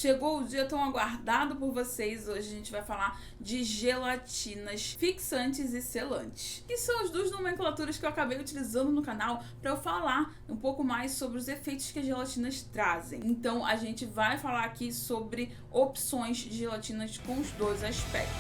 Chegou o dia tão aguardado por vocês. Hoje a gente vai falar de gelatinas fixantes e selantes, que são as duas nomenclaturas que eu acabei utilizando no canal para eu falar um pouco mais sobre os efeitos que as gelatinas trazem. Então a gente vai falar aqui sobre opções de gelatinas com os dois aspectos.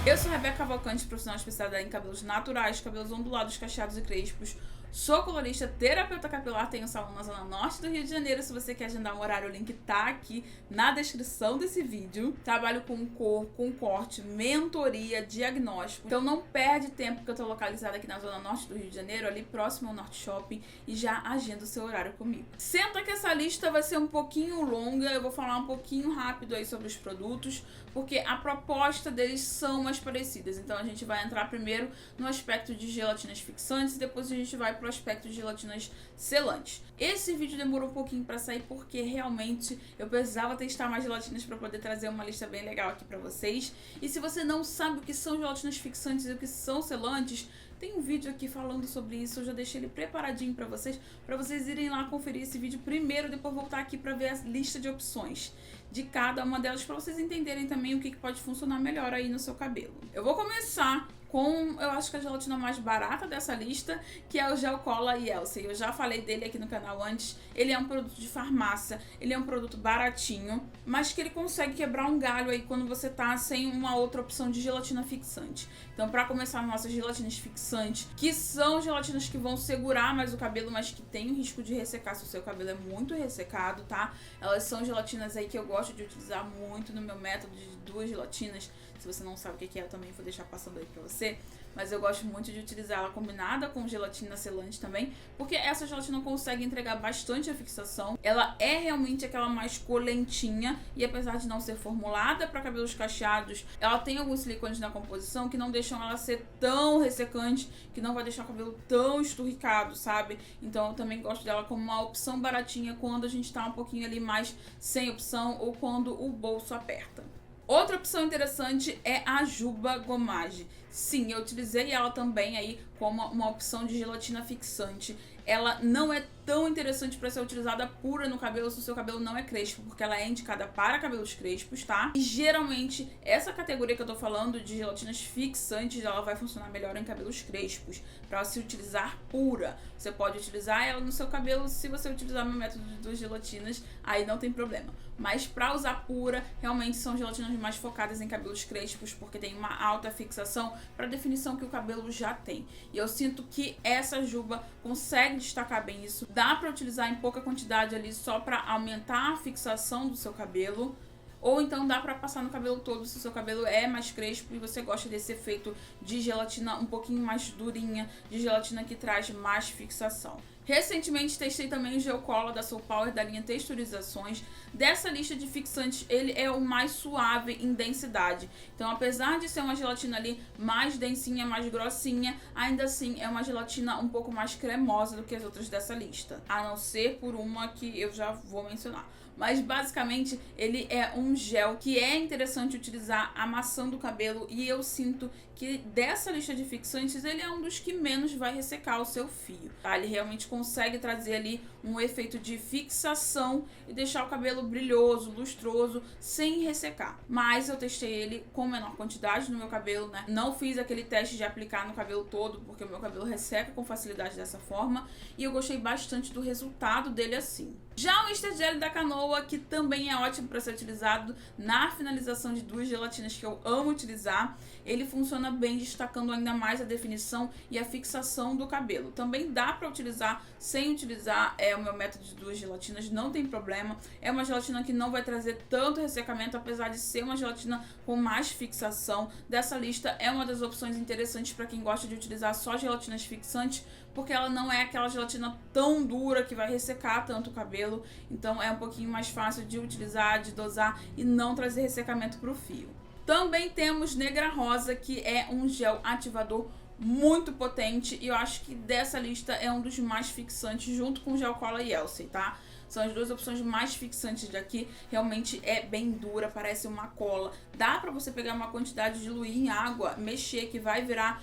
Eu sou a Rebeca Cavalcante, profissional especializada em cabelos naturais, cabelos ondulados, cacheados e crespos. Sou colorista, terapeuta capilar, tenho salão na zona norte do Rio de Janeiro. Se você quer agendar um horário, o link tá aqui na descrição desse vídeo. Trabalho com cor, com corte, mentoria, diagnóstico. Então não perde tempo, que eu tô localizada aqui na zona norte do Rio de Janeiro, ali próximo ao Norte Shopping, e já agenda o seu horário comigo. Senta que essa lista vai ser um pouquinho longa, eu vou falar um pouquinho rápido aí sobre os produtos, porque a proposta deles são mais parecidas. Então a gente vai entrar primeiro no aspecto de gelatinas fixantes e depois a gente vai pro aspecto de gelatinas selantes. Esse vídeo demorou um pouquinho para sair porque realmente eu precisava testar mais gelatinas para poder trazer uma lista bem legal aqui para vocês. E se você não sabe o que são gelatinas fixantes e o que são selantes, tem um vídeo aqui falando sobre isso, eu já deixei ele preparadinho para vocês irem lá conferir esse vídeo primeiro, depois voltar aqui para ver a lista de opções de cada uma delas, para vocês entenderem também o que pode funcionar melhor aí no seu cabelo. Eu vou começar com, eu acho que a gelatina mais barata dessa lista, que é o Gel Cola Yelsey. Eu já falei dele aqui no canal antes. Ele é um produto de farmácia, ele é um produto baratinho, mas que ele consegue quebrar um galho aí quando você tá sem uma outra opção de gelatina fixante. Então, para começar, nossas gelatinas fixantes, que são gelatinas que vão segurar mais o cabelo, mas que tem o risco de ressecar se o seu cabelo é muito ressecado, tá? Elas são gelatinas aí que eu gosto de utilizar muito no meu método de duas gelatinas. Se você não sabe o que é, eu também vou deixar passando aí pra você. Mas eu gosto muito de utilizar ela combinada com gelatina selante também, porque essa gelatina consegue entregar bastante a fixação. Ela é realmente aquela mais colentinha, e apesar de não ser formulada para cabelos cacheados, ela tem alguns silicones na composição que não deixam ela ser tão ressecante, que não vai deixar o cabelo tão esturricado, sabe? Então eu também gosto dela como uma opção baratinha quando a gente tá um pouquinho ali mais sem opção ou quando o bolso aperta. Outra opção interessante é a Juba Gommage. Sim, eu utilizei ela também aí como uma opção de gelatina fixante. Ela não é tão interessante para ser utilizada pura no cabelo se o seu cabelo não é crespo, porque ela é indicada para cabelos crespos, tá? E geralmente essa categoria que eu tô falando de gelatinas fixantes, ela vai funcionar melhor em cabelos crespos, para se utilizar pura. Você pode utilizar ela no seu cabelo se você utilizar meu método de duas gelatinas, aí não tem problema. Mas para usar pura, realmente são gelatinas mais focadas em cabelos crespos, porque tem uma alta fixação para a definição que o cabelo já tem. E eu sinto que essa Juba consegue destacar bem isso. Dá para utilizar em pouca quantidade ali só para aumentar a fixação do seu cabelo, ou então dá para passar no cabelo todo se o seu cabelo é mais crespo e você gosta desse efeito de gelatina um pouquinho mais durinha, de gelatina que traz mais fixação. Recentemente testei também o Gel Cola da Soul Power da linha Texturizações. Dessa lista de fixantes, ele é o mais suave em densidade. Então, apesar de ser uma gelatina ali mais densinha, mais grossinha, ainda assim é uma gelatina um pouco mais cremosa do que as outras dessa lista. A não ser por uma que eu já vou mencionar. Mas basicamente ele é um gel que é interessante utilizar amassando o cabelo, e eu sinto que dessa lista de fixantes ele é um dos que menos vai ressecar o seu fio, tá? Ele realmente consegue trazer ali um efeito de fixação e deixar o cabelo brilhoso, lustroso, sem ressecar. Mas eu testei ele com menor quantidade no meu cabelo, né? Não fiz aquele teste de aplicar no cabelo todo, porque o meu cabelo resseca com facilidade dessa forma, e eu gostei bastante do resultado dele assim. Já o Insta Gel da Canoa, que também é ótimo para ser utilizado na finalização de duas gelatinas que eu amo utilizar, ele funciona bem, destacando ainda mais a definição e a fixação do cabelo. Também dá para utilizar sem utilizar o meu método de duas gelatinas, não tem problema. É uma gelatina que não vai trazer tanto ressecamento, apesar de ser uma gelatina com mais fixação. Dessa lista é uma das opções interessantes para quem gosta de utilizar só gelatinas fixantes, porque ela não é aquela gelatina tão dura que vai ressecar tanto o cabelo. Então é um pouquinho mais fácil de utilizar, de dosar e não trazer ressecamento para o fio. Também temos Negra Rosa, que é um gel ativador muito potente, e eu acho que dessa lista é um dos mais fixantes, junto com o Gel Cola Yelsey, tá? São as duas opções mais fixantes daqui. Realmente é bem dura, parece uma cola. Dá pra você pegar uma quantidade, diluir em água, mexer, que vai virar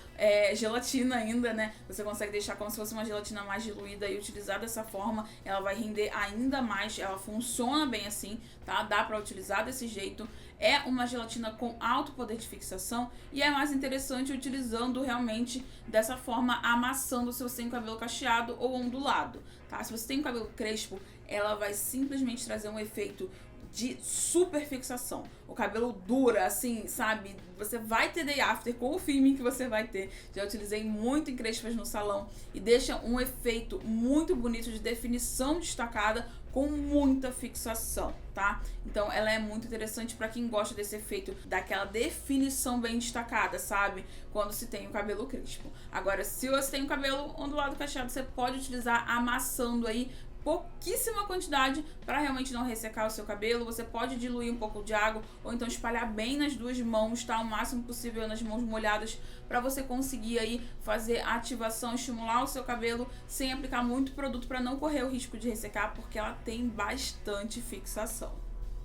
gelatina ainda, né? Você consegue deixar como se fosse uma gelatina mais diluída e utilizar dessa forma, ela vai render ainda mais, ela funciona bem assim, tá? Dá pra utilizar desse jeito. É uma gelatina com alto poder de fixação e é mais interessante utilizando realmente dessa forma, amassando se você tem o cabelo cacheado ou ondulado, tá? Se você tem o cabelo crespo, ela vai simplesmente trazer um efeito de super fixação. O cabelo dura, assim, sabe? Você vai ter day after com o filme que você vai ter. Já utilizei muito em crespas no salão e deixa um efeito muito bonito de definição destacada com muita fixação, tá? Então ela é muito interessante pra quem gosta desse efeito, daquela definição bem destacada, sabe? Quando se tem o cabelo crespo. Agora, se você tem o cabelo ondulado cacheado, você pode utilizar amassando aí pouquíssima quantidade para realmente não ressecar o seu cabelo. Você pode diluir um pouco de água ou então espalhar bem nas duas mãos, tá? O máximo possível nas mãos molhadas, para você conseguir aí fazer a ativação, estimular o seu cabelo sem aplicar muito produto para não correr o risco de ressecar, porque ela tem bastante fixação.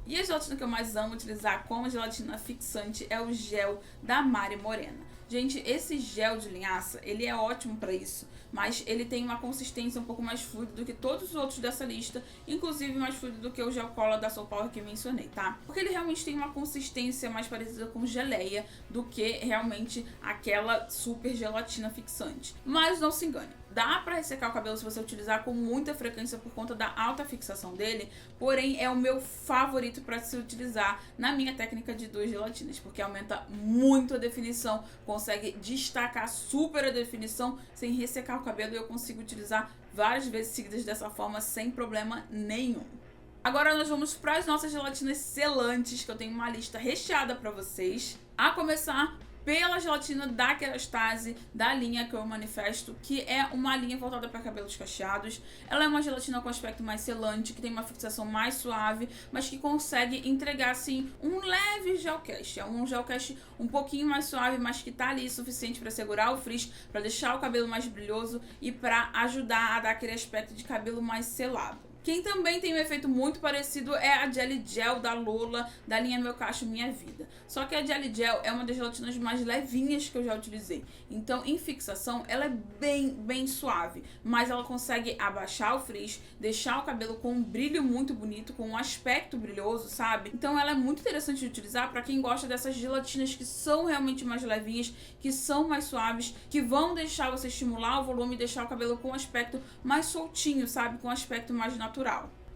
E a gelatina que eu mais amo utilizar como gelatina fixante é o gel da Mari Morena. Gente, esse gel de linhaça, ele é ótimo pra isso, mas ele tem uma consistência um pouco mais fluida do que todos os outros dessa lista, inclusive mais fluido do que o gel cola da Soul Power que eu mencionei, tá? Porque ele realmente tem uma consistência mais parecida com geleia do que realmente aquela super gelatina fixante. Mas não se engane, dá pra ressecar o cabelo se você utilizar com muita frequência por conta da alta fixação dele, porém é o meu favorito pra se utilizar na minha técnica de duas gelatinas, porque aumenta muito a definição, consegue destacar super a definição sem ressecar o cabelo, e eu consigo utilizar várias vezes seguidas dessa forma sem problema nenhum. Agora nós vamos para as nossas gelatinas selantes, que eu tenho uma lista recheada para vocês, a começar pela gelatina da Kerastase, da linha que eu manifesto, que é uma linha voltada para cabelos cacheados. Ela é uma gelatina com aspecto mais selante, que tem uma fixação mais suave, mas que consegue entregar, assim, um leve gel cast. É um gel cast um pouquinho mais suave, mas que tá ali suficiente para segurar o frizz, para deixar o cabelo mais brilhoso e para ajudar a dar aquele aspecto de cabelo mais selado. Quem também tem um efeito muito parecido é a Jelly Gel da Lola, da linha Meu Cacho Minha Vida. Só que a Jelly Gel é uma das gelatinas mais levinhas que eu já utilizei. Então, em fixação, ela é bem suave, mas ela consegue abaixar o frizz, deixar o cabelo com um brilho muito bonito, com um aspecto brilhoso, sabe? Então, ela é muito interessante de utilizar para quem gosta dessas gelatinas que são realmente mais levinhas, que são mais suaves, que vão deixar você estimular o volume e deixar o cabelo com um aspecto mais soltinho, sabe? Com um aspecto mais natural.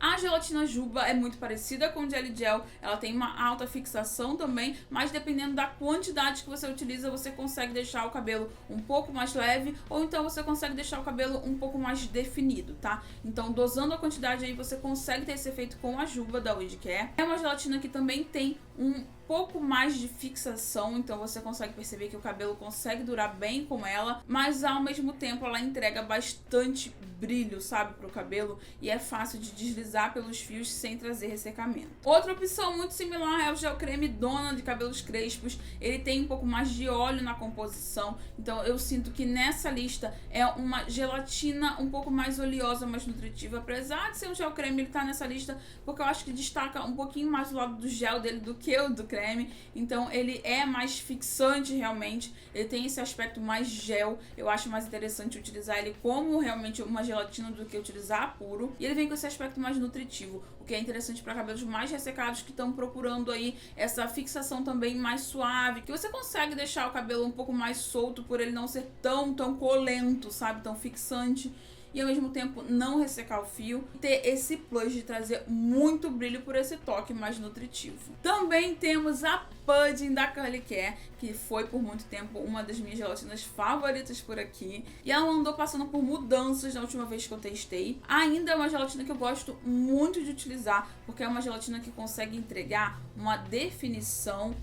A gelatina Juba é muito parecida com o Jelly Gel, ela tem uma alta fixação também, mas dependendo da quantidade que você utiliza, você consegue deixar o cabelo um pouco mais leve, ou então você consegue deixar o cabelo um pouco mais definido, tá? Então, dosando a quantidade aí, você consegue ter esse efeito com a Juba da WeedCare. É uma gelatina que também tem um pouco mais de fixação, então você consegue perceber que o cabelo consegue durar bem com ela, mas ao mesmo tempo ela entrega bastante brilho, sabe, pro cabelo, e é fácil de deslizar pelos fios sem trazer ressecamento. Outra opção muito similar é o gel creme Dona de cabelos crespos. Ele tem um pouco mais de óleo na composição, então eu sinto que nessa lista é uma gelatina um pouco mais oleosa, mais nutritiva. Apesar de ser um gel creme, ele tá nessa lista porque eu acho que destaca um pouquinho mais o lado do gel dele do que o do creme, então ele é mais fixante realmente, ele tem esse aspecto mais gel. Eu acho mais interessante utilizar ele como realmente uma gelatina do que utilizar puro, e ele vem com esse aspecto mais nutritivo, o que é interessante para cabelos mais ressecados que estão procurando aí essa fixação também mais suave, que você consegue deixar o cabelo um pouco mais solto por ele não ser tão colento, sabe, tão fixante, e ao mesmo tempo não ressecar o fio, e ter esse plus de trazer muito brilho por esse toque mais nutritivo. Também temos a Pudding da Curly Care, que foi por muito tempo uma das minhas gelatinas favoritas por aqui, e ela andou passando por mudanças na última vez que eu testei. Ainda é uma gelatina que eu gosto muito de utilizar, porque é uma gelatina que consegue entregar uma definição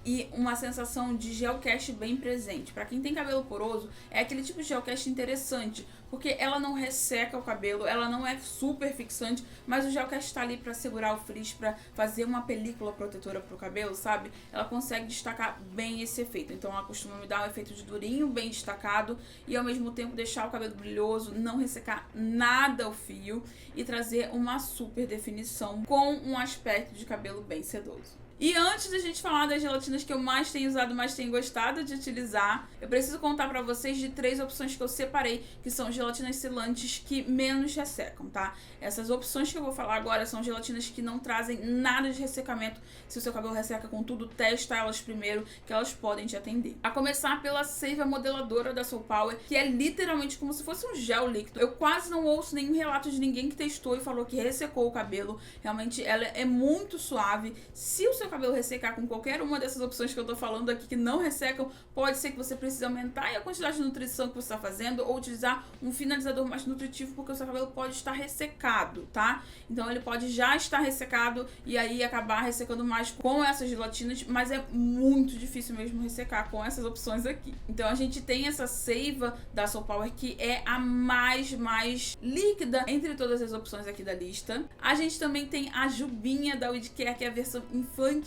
e uma sensação de gel cast bem presente. Para quem tem cabelo poroso, é aquele tipo de gel cast interessante, porque ela não resseca o cabelo, ela não é super fixante, mas o Gelcast tá ali pra segurar o frizz, pra fazer uma película protetora pro cabelo, sabe? Ela consegue destacar bem esse efeito, então ela costuma me dar um efeito de durinho, bem destacado, e ao mesmo tempo deixar o cabelo brilhoso, não ressecar nada o fio e trazer uma super definição com um aspecto de cabelo bem sedoso. E antes da gente falar das gelatinas que eu mais tenho usado, mais tenho gostado de utilizar, eu preciso contar pra vocês de 3 opções que eu separei, que são gelatinas selantes que menos ressecam, tá? Essas opções que eu vou falar agora são gelatinas que não trazem nada de ressecamento. Se o seu cabelo resseca com tudo, testa elas primeiro, que elas podem te atender. A começar pela seiva modeladora da Soul Power, que é literalmente como se fosse um gel líquido. Eu quase não ouço nenhum relato de ninguém que testou e falou que ressecou o cabelo. Realmente ela é muito suave. Se o seu cabelo ressecar com qualquer uma dessas opções que eu tô falando aqui que não ressecam, pode ser que você precise aumentar a quantidade de nutrição que você está fazendo ou utilizar um finalizador mais nutritivo, porque o seu cabelo pode estar ressecado, tá? Então ele pode já estar ressecado e aí acabar ressecando mais com essas gelatinas, mas é muito difícil mesmo ressecar com essas opções aqui. Então a gente tem essa seiva da Soul Power que é a mais líquida entre todas as opções aqui da lista. A gente também tem a Jubinha da Weed Care, que é a versão infantil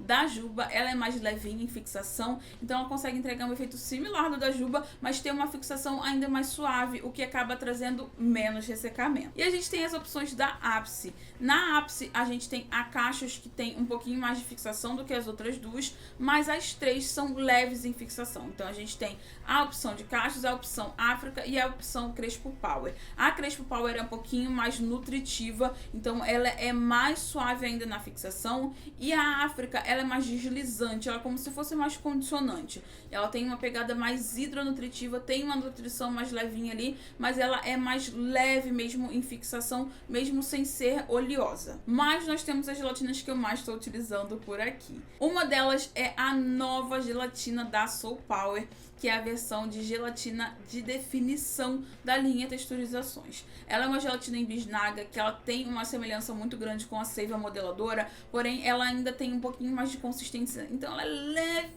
da Juba. Ela é mais levinha em fixação, então ela consegue entregar um efeito similar do da Juba, mas tem uma fixação ainda mais suave, o que acaba trazendo menos ressecamento. E a gente tem as opções da Ápice. Na Ápice a gente tem a Cachos, que tem um pouquinho mais de fixação do que as outras duas, mas as 3 são leves em fixação. Então a gente tem a opção de Cachos, a opção África e a opção Crespo Power. A Crespo Power é um pouquinho mais nutritiva, então ela é mais suave ainda na fixação, e a África, ela é mais deslizante, ela é como se fosse mais condicionante. Ela tem uma pegada mais hidronutritiva, tem uma nutrição mais levinha ali, mas ela é mais leve mesmo em fixação, mesmo sem ser oleosa. Mas nós temos as gelatinas que eu mais estou utilizando por aqui. Uma delas é a nova gelatina da Soul Power, que é a versão de gelatina de definição da linha Texturizações. Ela é uma gelatina em bisnaga, que ela tem uma semelhança muito grande com a seiva modeladora, porém ela ainda tem um pouquinho mais de consistência, então ela é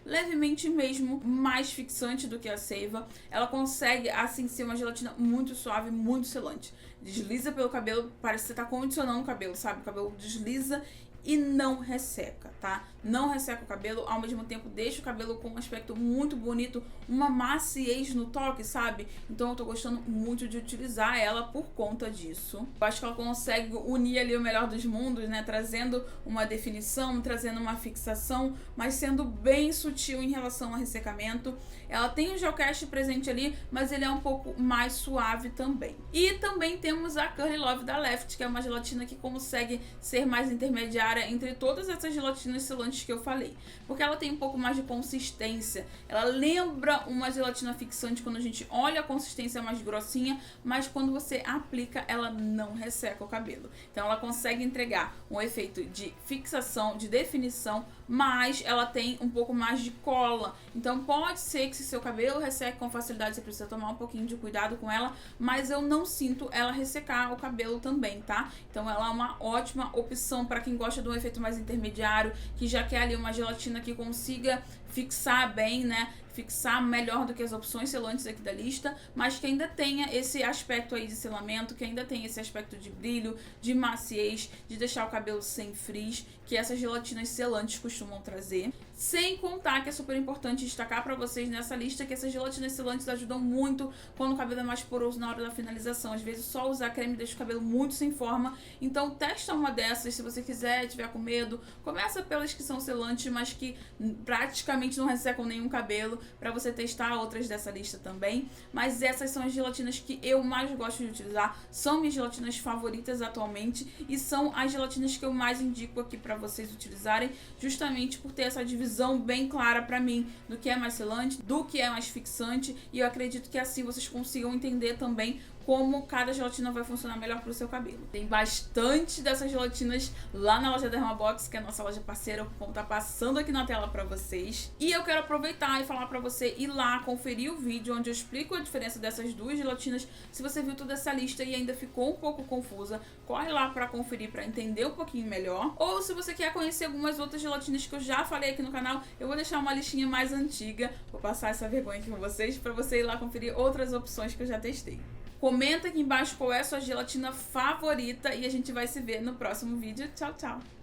levemente mesmo mais fixante do que a seiva. Ela consegue, assim, ser uma gelatina muito suave, muito selante. Desliza pelo cabelo, parece que você tá condicionando o cabelo, sabe? O cabelo desliza e não resseca, tá? Não resseca o cabelo, ao mesmo tempo deixa o cabelo com um aspecto muito bonito, uma maciez no toque, sabe? Então eu tô gostando muito de utilizar ela por conta disso. Eu acho que ela consegue unir ali o melhor dos mundos, né? Trazendo uma definição, trazendo uma fixação, mas sendo bem sutil em relação ao ressecamento. Ela tem o Gelcast presente ali, mas ele é um pouco mais suave também. E também temos a Curly Love da Left, que é uma gelatina que consegue ser mais intermediária entre todas essas gelatinas selantes que eu falei, porque ela tem um pouco mais de consistência. Ela lembra uma gelatina fixante quando a gente olha, a consistência mais grossinha, mas quando você aplica ela não resseca o cabelo. Então ela consegue entregar um efeito de fixação, de definição, mas ela tem um pouco mais de cola. Então pode ser que se seu cabelo resseque com facilidade, você precisa tomar um pouquinho de cuidado com ela, mas eu não sinto ela ressecar o cabelo também, tá? Então ela é uma ótima opção para quem gosta de um efeito mais intermediário, que já quer ali uma gelatina que consiga fixar bem, né? Fixar melhor do que as opções selantes aqui da lista, mas que ainda tenha esse aspecto aí de selamento, que ainda tenha esse aspecto de brilho, de maciez, de deixar o cabelo sem frizz, que essas gelatinas selantes costumam trazer. Sem contar que é super importante destacar pra vocês nessa lista que essas gelatinas selantes ajudam muito quando o cabelo é mais poroso na hora da finalização. Às vezes só usar creme deixa o cabelo muito sem forma, então testa uma dessas se você quiser, tiver com medo. Começa pelas que são selantes, mas que praticamente não ressecam nenhum cabelo, pra você testar outras dessa lista também. Mas essas são as gelatinas que eu mais gosto de utilizar, são minhas gelatinas favoritas atualmente e são as gelatinas que eu mais indico aqui pra vocês utilizarem, justamente por ter essa divisão bem clara pra mim do que é mais selante, do que é mais fixante, e eu acredito que assim vocês consigam entender também como cada gelatina vai funcionar melhor pro seu cabelo. Tem bastante dessas gelatinas lá na loja Dermabox, que é a nossa loja parceira, como tá passando aqui na tela pra vocês. E eu quero aproveitar e falar pra você ir lá conferir o vídeo onde eu explico a diferença dessas duas gelatinas. Se você viu toda essa lista e ainda ficou um pouco confusa, corre lá pra conferir, pra entender um pouquinho melhor. Ou se você quer conhecer algumas outras gelatinas que eu já falei aqui no canal, eu vou deixar uma listinha mais antiga, vou passar essa vergonha aqui com vocês, pra você ir lá conferir outras opções que eu já testei. Comenta aqui embaixo qual é a sua gelatina favorita e a gente vai se ver no próximo vídeo. Tchau, tchau!